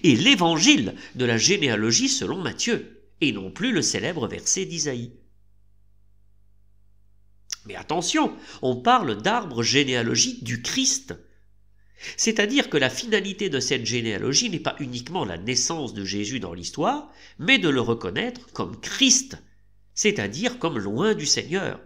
et l'évangile de la généalogie selon Matthieu, et non plus le célèbre verset d'Isaïe. Mais attention, on parle d'arbre généalogique du Christ. C'est-à-dire que la finalité de cette généalogie n'est pas uniquement la naissance de Jésus dans l'histoire, mais de le reconnaître comme Christ, c'est-à-dire comme loin du Seigneur.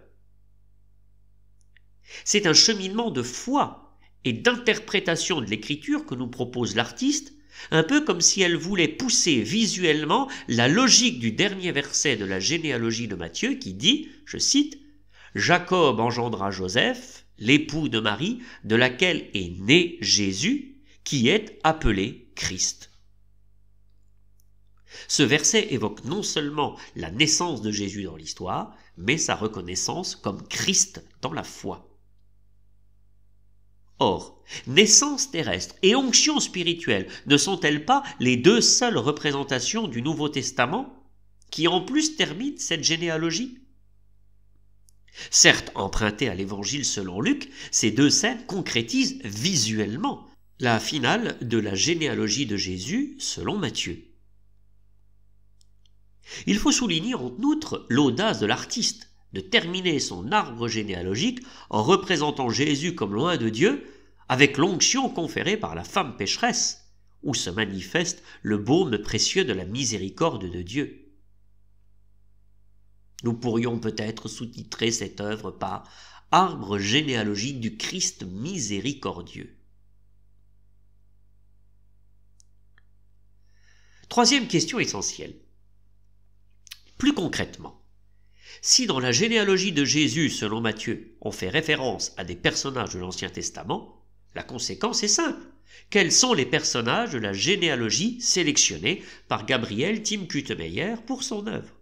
C'est un cheminement de foi et d'interprétation de l'écriture que nous propose l'artiste, un peu comme si elle voulait pousser visuellement la logique du dernier verset de la généalogie de Matthieu qui dit, je cite, « Jacob engendra Joseph, l'époux de Marie, de laquelle est né Jésus, qui est appelé Christ. » Ce verset évoque non seulement la naissance de Jésus dans l'histoire, mais sa reconnaissance comme Christ dans la foi. Or, naissance terrestre et onction spirituelle ne sont-elles pas les deux seules représentations du Nouveau Testament qui en plus terminent cette généalogie ? Certes empruntées à l'Évangile selon Luc, ces deux scènes concrétisent visuellement la finale de la généalogie de Jésus selon Matthieu. Il faut souligner en outre l'audace de l'artiste de terminer son arbre généalogique en représentant Jésus comme loin de Dieu avec l'onction conférée par la femme pécheresse, où se manifeste le baume précieux de la miséricorde de Dieu. Nous pourrions peut-être sous-titrer cette œuvre par « Arbre généalogique du Christ miséricordieux ». Troisième question essentielle. Plus concrètement, si dans la généalogie de Jésus, selon Matthieu, on fait référence à des personnages de l'Ancien Testament, la conséquence est simple. Quels sont les personnages de la généalogie sélectionnés par Gabriel Timkutemeyer pour son œuvre?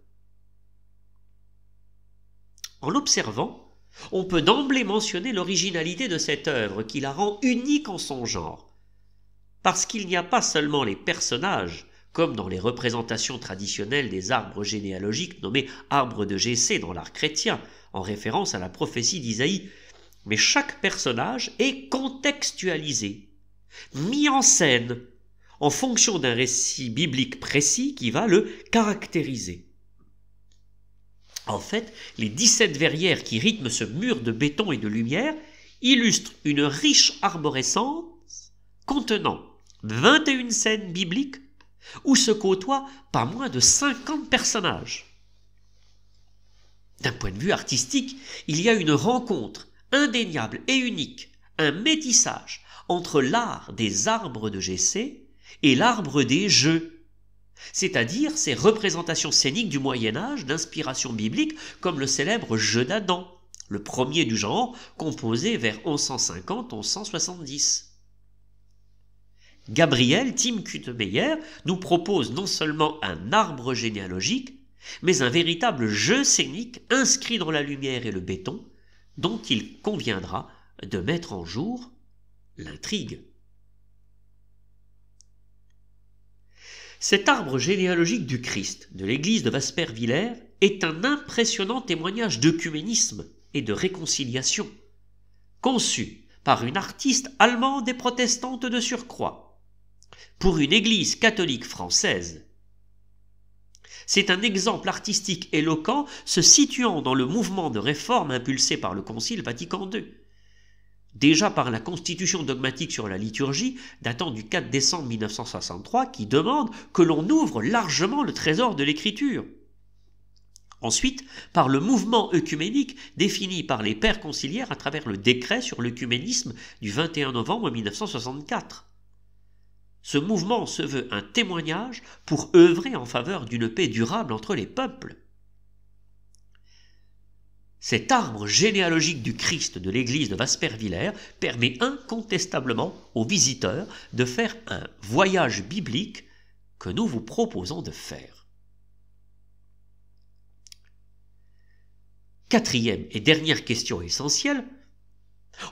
En l'observant, on peut d'emblée mentionner l'originalité de cette œuvre qui la rend unique en son genre, parce qu'il n'y a pas seulement les personnages, comme dans les représentations traditionnelles des arbres généalogiques nommés arbres de Jessé dans l'art chrétien, en référence à la prophétie d'Isaïe, mais chaque personnage est contextualisé, mis en scène, en fonction d'un récit biblique précis qui va le caractériser. En fait, les 17 verrières qui rythment ce mur de béton et de lumière illustrent une riche arborescence contenant 21 scènes bibliques où se côtoient pas moins de 50 personnages. D'un point de vue artistique, il y a une rencontre indéniable et unique, un métissage entre l'art des arbres de Jessé et l'arbre des jeux, c'est-à-dire ces représentations scéniques du Moyen-Âge d'inspiration biblique comme le célèbre jeu d'Adam, le premier du genre composé vers 1150-1170. Gabriel Timkutemeyer nous propose non seulement un arbre généalogique, mais un véritable jeu scénique inscrit dans la lumière et le béton, dont il conviendra de mettre en jour l'intrigue. Cet arbre généalogique du Christ de l'église de Waspervillers est un impressionnant témoignage d'œcuménisme et de réconciliation, conçu par une artiste allemande et protestante de surcroît, pour une église catholique française. C'est un exemple artistique éloquent se situant dans le mouvement de réforme impulsé par le Concile Vatican II. Déjà par la constitution dogmatique sur la liturgie datant du 4 décembre 1963 qui demande que l'on ouvre largement le trésor de l'écriture. Ensuite, par le mouvement œcuménique défini par les pères conciliaires à travers le décret sur l'œcuménisme du 21 novembre 1964. Ce mouvement se veut un témoignage pour œuvrer en faveur d'une paix durable entre les peuples. Cet arbre généalogique du Christ de l'église de Waspervillers permet incontestablement aux visiteurs de faire un voyage biblique que nous vous proposons de faire. Quatrième et dernière question essentielle,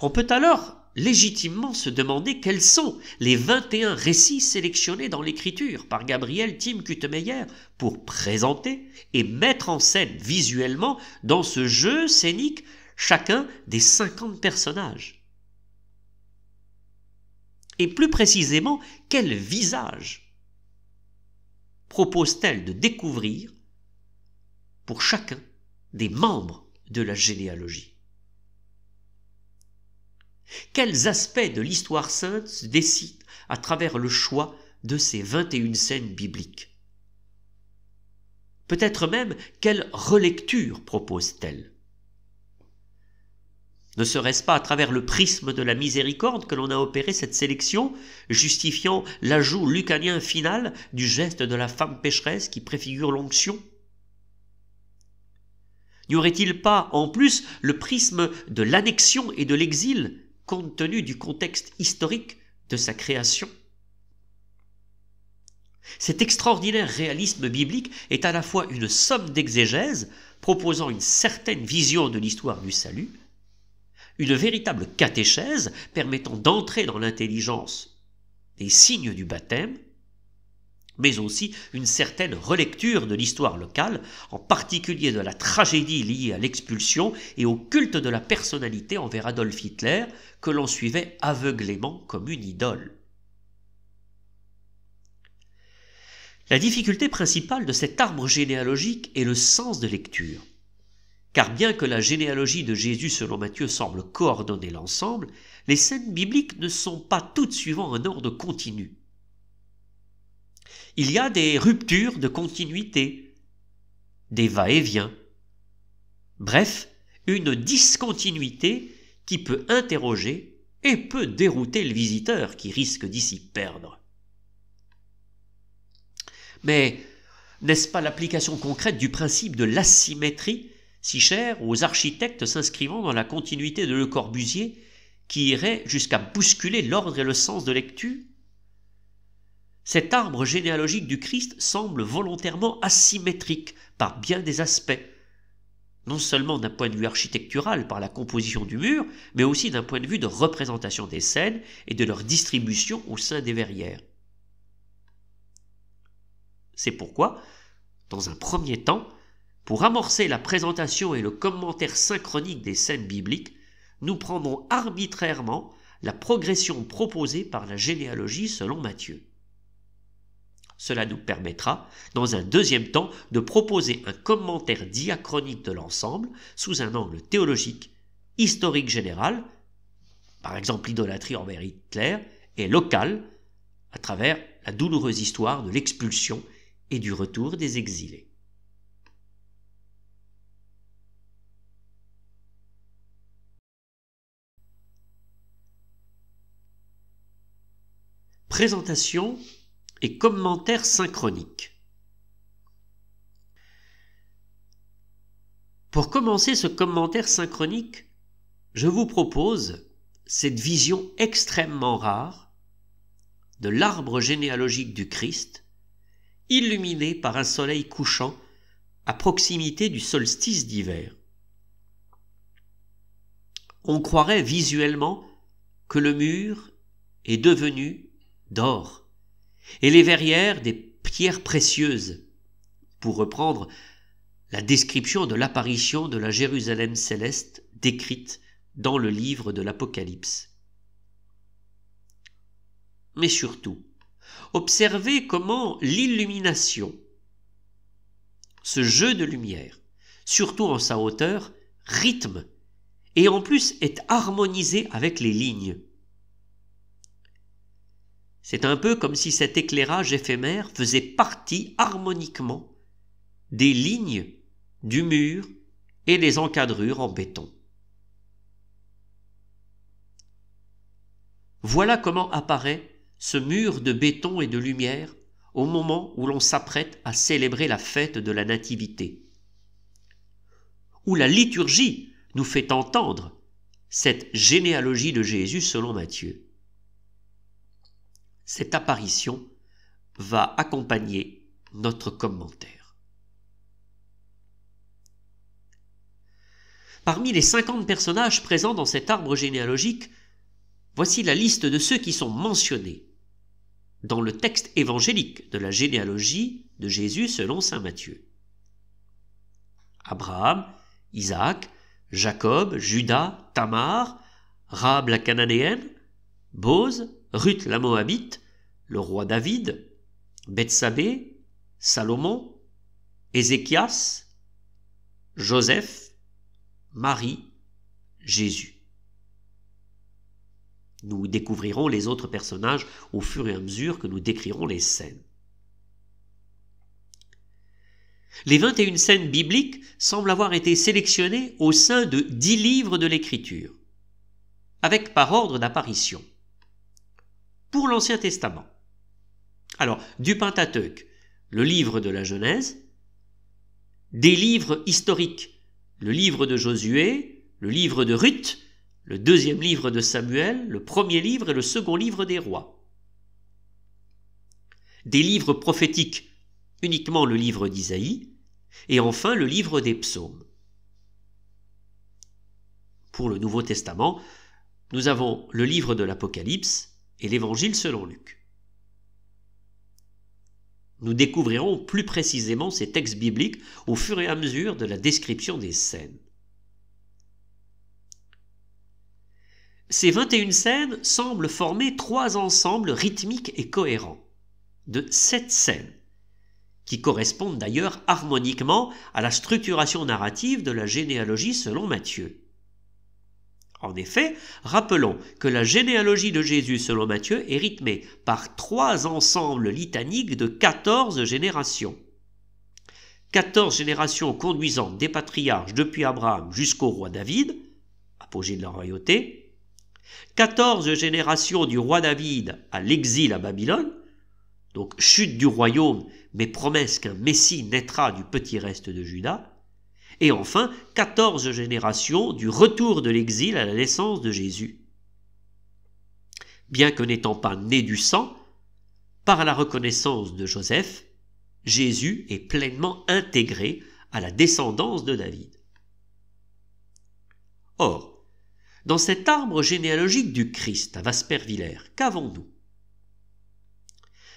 on peut alors légitimement se demander quels sont les 21 récits sélectionnés dans l'écriture par Gabriel Tim Kutemeyer pour présenter et mettre en scène visuellement dans ce jeu scénique chacun des 50 personnages. Et plus précisément, quel visage propose-t-elle de découvrir pour chacun des membres de la généalogie? Quels aspects de l'histoire sainte se dessinent à travers le choix de ces 21 scènes bibliques? Peut-être même quelle relecture propose-t-elle? Ne serait-ce pas à travers le prisme de la miséricorde que l'on a opéré cette sélection, justifiant l'ajout lucanien final du geste de la femme pécheresse qui préfigure l'onction? N'y aurait-il pas en plus le prisme de l'annexion et de l'exil, compte tenu du contexte historique de sa création? Cet extraordinaire réalisme biblique est à la fois une somme d'exégèse proposant une certaine vision de l'histoire du salut, une véritable catéchèse permettant d'entrer dans l'intelligence des signes du baptême, mais aussi une certaine relecture de l'histoire locale, en particulier de la tragédie liée à l'expulsion et au culte de la personnalité envers Adolf Hitler, que l'on suivait aveuglément comme une idole. La difficulté principale de cet arbre généalogique est le sens de lecture. Car bien que la généalogie de Jésus selon Matthieu semble coordonner l'ensemble, les scènes bibliques ne sont pas toutes suivant un ordre continu. Il y a des ruptures de continuité, des va-et-vient. Bref, une discontinuité qui peut interroger et peut dérouter le visiteur qui risque d'y s'y perdre. Mais n'est-ce pas l'application concrète du principe de l'asymétrie, si cher aux architectes s'inscrivant dans la continuité de Le Corbusier, qui irait jusqu'à bousculer l'ordre et le sens de lecture? Cet arbre généalogique du Christ semble volontairement asymétrique par bien des aspects, non seulement d'un point de vue architectural par la composition du mur, mais aussi d'un point de vue de représentation des scènes et de leur distribution au sein des verrières. C'est pourquoi, dans un premier temps, pour amorcer la présentation et le commentaire synchronique des scènes bibliques, nous prendrons arbitrairement la progression proposée par la généalogie selon Matthieu. Cela nous permettra, dans un deuxième temps, de proposer un commentaire diachronique de l'ensemble sous un angle théologique, historique général, par exemple l'idolâtrie envers Hitler, et local, à travers la douloureuse histoire de l'expulsion et du retour des exilés. Présentation et commentaire synchronique. Pour commencer ce commentaire synchronique, je vous propose cette vision extrêmement rare de l'arbre généalogique du Christ, illuminé par un soleil couchant à proximité du solstice d'hiver. On croirait visuellement que le mur est devenu d'or, et les verrières des pierres précieuses, pour reprendre la description de l'apparition de la Jérusalem céleste décrite dans le livre de l'Apocalypse. Mais surtout, observez comment l'illumination, ce jeu de lumière, surtout en sa hauteur, rythme et en plus est harmonisé avec les lignes. C'est un peu comme si cet éclairage éphémère faisait partie harmoniquement des lignes du mur et des encadrures en béton. Voilà comment apparaît ce mur de béton et de lumière au moment où l'on s'apprête à célébrer la fête de la Nativité, où la liturgie nous fait entendre cette généalogie de Jésus selon Matthieu. Cette apparition va accompagner notre commentaire. Parmi les 50 personnages présents dans cet arbre généalogique, voici la liste de ceux qui sont mentionnés dans le texte évangélique de la généalogie de Jésus selon saint Matthieu. Abraham, Isaac, Jacob, Judas, Tamar, Rahab la Cananéenne, Bose, Ruth la Moabite, le roi David, Bethsabée, Salomon, Ézéchias, Joseph, Marie, Jésus. Nous découvrirons les autres personnages au fur et à mesure que nous décrirons les scènes. Les 21 scènes bibliques semblent avoir été sélectionnées au sein de 10 livres de l'Écriture, avec par ordre d'apparition. Pour l'Ancien Testament, alors du Pentateuque, le livre de la Genèse, des livres historiques, le livre de Josué, le livre de Ruth, le deuxième livre de Samuel, le premier livre et le second livre des rois. Des livres prophétiques, uniquement le livre d'Isaïe, et enfin le livre des psaumes. Pour le Nouveau Testament, nous avons le livre de l'Apocalypse et l'Évangile selon Luc. Nous découvrirons plus précisément ces textes bibliques au fur et à mesure de la description des scènes. Ces 21 scènes semblent former 3 ensembles rythmiques et cohérents, de 7 scènes, qui correspondent d'ailleurs harmoniquement à la structuration narrative de la généalogie selon Matthieu. En effet, rappelons que la généalogie de Jésus selon Matthieu est rythmée par 3 ensembles litaniques de 14 générations. 14 générations conduisant des patriarches depuis Abraham jusqu'au roi David, apogée de la royauté, 14 générations du roi David à l'exil à Babylone, donc chute du royaume, mais promesse qu'un Messie naîtra du petit reste de Juda, et enfin 14 générations du retour de l'exil à la naissance de Jésus. Bien que n'étant pas né du sang, par la reconnaissance de Joseph, Jésus est pleinement intégré à la descendance de David. Or, dans cet arbre généalogique du Christ à Waspervillers, qu'avons-nous?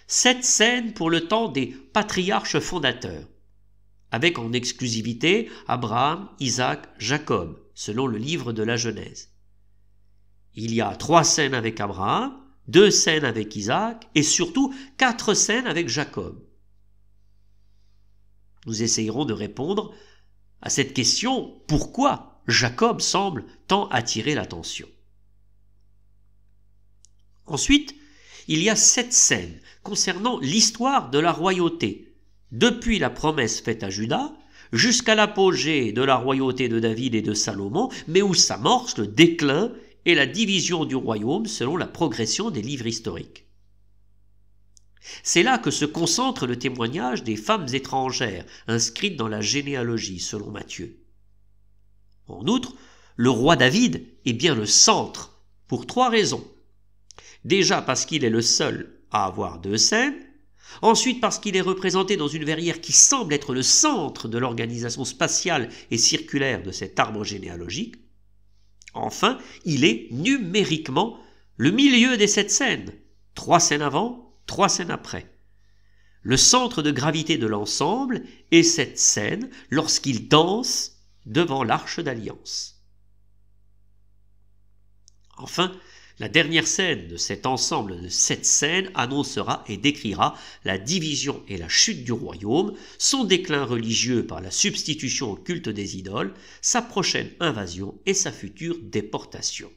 7 scènes pour le temps des patriarches fondateurs, avec en exclusivité Abraham, Isaac, Jacob, selon le livre de la Genèse. Il y a 3 scènes avec Abraham, 2 scènes avec Isaac, et surtout 4 scènes avec Jacob. Nous essayerons de répondre à cette question, pourquoi Jacob semble tant attirer l'attention. Ensuite, il y a 7 scènes concernant l'histoire de la royauté, depuis la promesse faite à Juda jusqu'à l'apogée de la royauté de David et de Salomon, mais où s'amorce le déclin et la division du royaume selon la progression des livres historiques. C'est là que se concentre le témoignage des femmes étrangères inscrites dans la généalogie selon Matthieu. En outre, le roi David est bien le centre, pour 3 raisons. Déjà parce qu'il est le seul à avoir 2 scènes, ensuite parce qu'il est représenté dans une verrière qui semble être le centre de l'organisation spatiale et circulaire de cet arbre généalogique. Enfin, il est numériquement le milieu des 7 scènes, 3 scènes avant, 3 scènes après. Le centre de gravité de l'ensemble est cette scène lorsqu'il danse devant l'arche d'alliance. Enfin, la dernière scène de cet ensemble de 7 scènes annoncera et décrira la division et la chute du royaume, son déclin religieux par la substitution au culte des idoles, sa prochaine invasion et sa future déportation.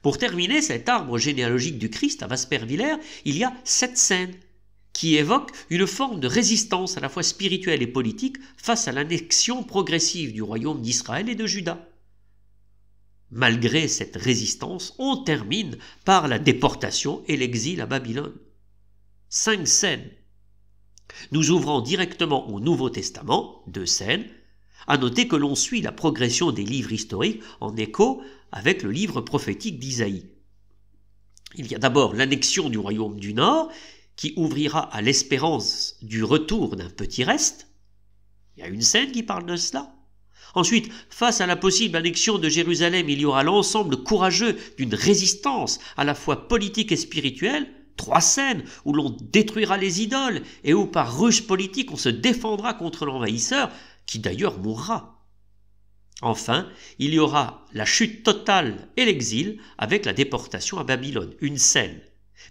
Pour terminer cet arbre généalogique du Christ à Waspervillers, il y a 7 scènes qui évoquent une forme de résistance à la fois spirituelle et politique face à l'annexion progressive du royaume d'Israël et de Juda. Malgré cette résistance, on termine par la déportation et l'exil à Babylone. 5 scènes. Nous ouvrons directement au Nouveau Testament, 2 scènes, à noter que l'on suit la progression des livres historiques en écho avec le livre prophétique d'Isaïe. Il y a d'abord l'annexion du royaume du Nord, qui ouvrira à l'espérance du retour d'un petit reste, Il y a une scène qui parle de cela. Ensuite, face à la possible annexion de Jérusalem, il y aura l'ensemble courageux d'une résistance à la fois politique et spirituelle. 3 scènes où l'on détruira les idoles et où par ruse politique on se défendra contre l'envahisseur, qui d'ailleurs mourra. Enfin, il y aura la chute totale et l'exil avec la déportation à Babylone, une scène,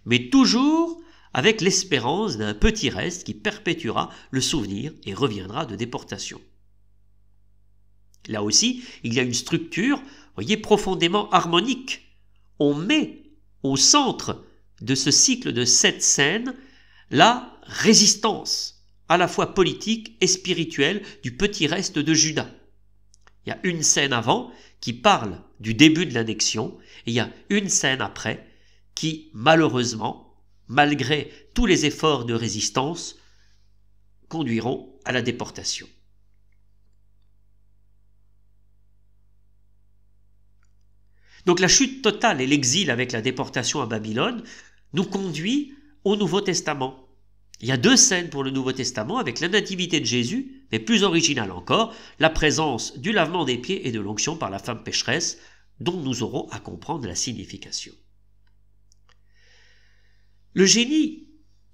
mais toujours avec l'espérance d'un petit reste qui perpétuera le souvenir et reviendra de déportation. Là aussi, il y a une structure, voyez, profondément harmonique. On met au centre de ce cycle de 7 scènes la résistance, à la fois politique et spirituelle, du petit reste de Juda. Il y a une scène avant qui parle du début de l'annexion, et il y a une scène après qui, malheureusement, malgré tous les efforts de résistance, conduiront à la déportation. Donc la chute totale et l'exil avec la déportation à Babylone nous conduit au Nouveau Testament. Il y a 2 scènes pour le Nouveau Testament avec la nativité de Jésus, mais plus originale encore, la présence du lavement des pieds et de l'onction par la femme pécheresse, dont nous aurons à comprendre la signification. Le génie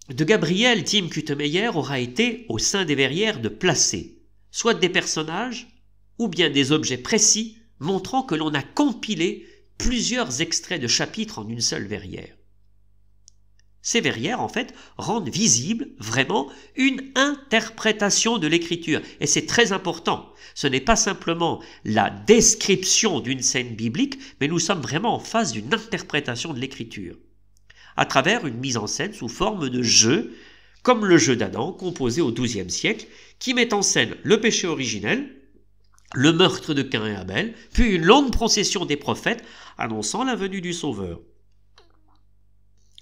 de Gabriel Tim Kutemeyer aura été, au sein des verrières, de placer soit des personnages ou bien des objets précis montrant que l'on a compilé plusieurs extraits de chapitres en une seule verrière. Ces verrières, en fait, rendent visible vraiment une interprétation de l'écriture. Et c'est très important. Ce n'est pas simplement la description d'une scène biblique, mais nous sommes vraiment en face d'une interprétation de l'écriture, à travers une mise en scène sous forme de jeu, comme le jeu d'Adam, composé au XIIe siècle, qui met en scène le péché originel, le meurtre de Caïn et Abel, puis une longue procession des prophètes annonçant la venue du Sauveur.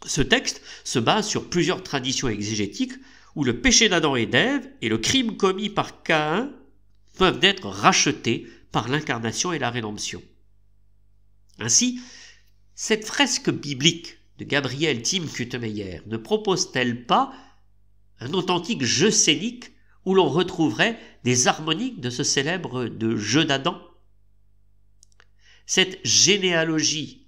Ce texte se base sur plusieurs traditions exégétiques où le péché d'Adam et d'Ève et le crime commis par Caïn peuvent être rachetés par l'incarnation et la rédemption. Ainsi, cette fresque biblique de Gabriel Tim Kutemeyer ne propose-t-elle pas un authentique jeu scénique où l'on retrouverait des harmoniques de ce célèbre jeu d'Adam? Cette généalogie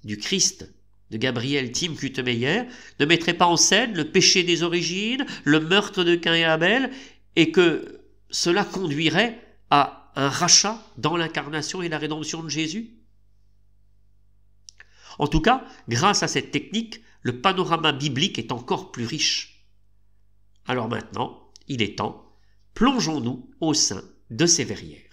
du Christ de Gabriel Tim Kutemeyer ne mettrait pas en scène le péché des origines, le meurtre de Caïn et Abel, et que cela conduirait à un rachat dans l'incarnation et la rédemption de Jésus? En tout cas, grâce à cette technique, le panorama biblique est encore plus riche. Alors maintenant, il est temps, plongeons-nous au sein de ces verrières.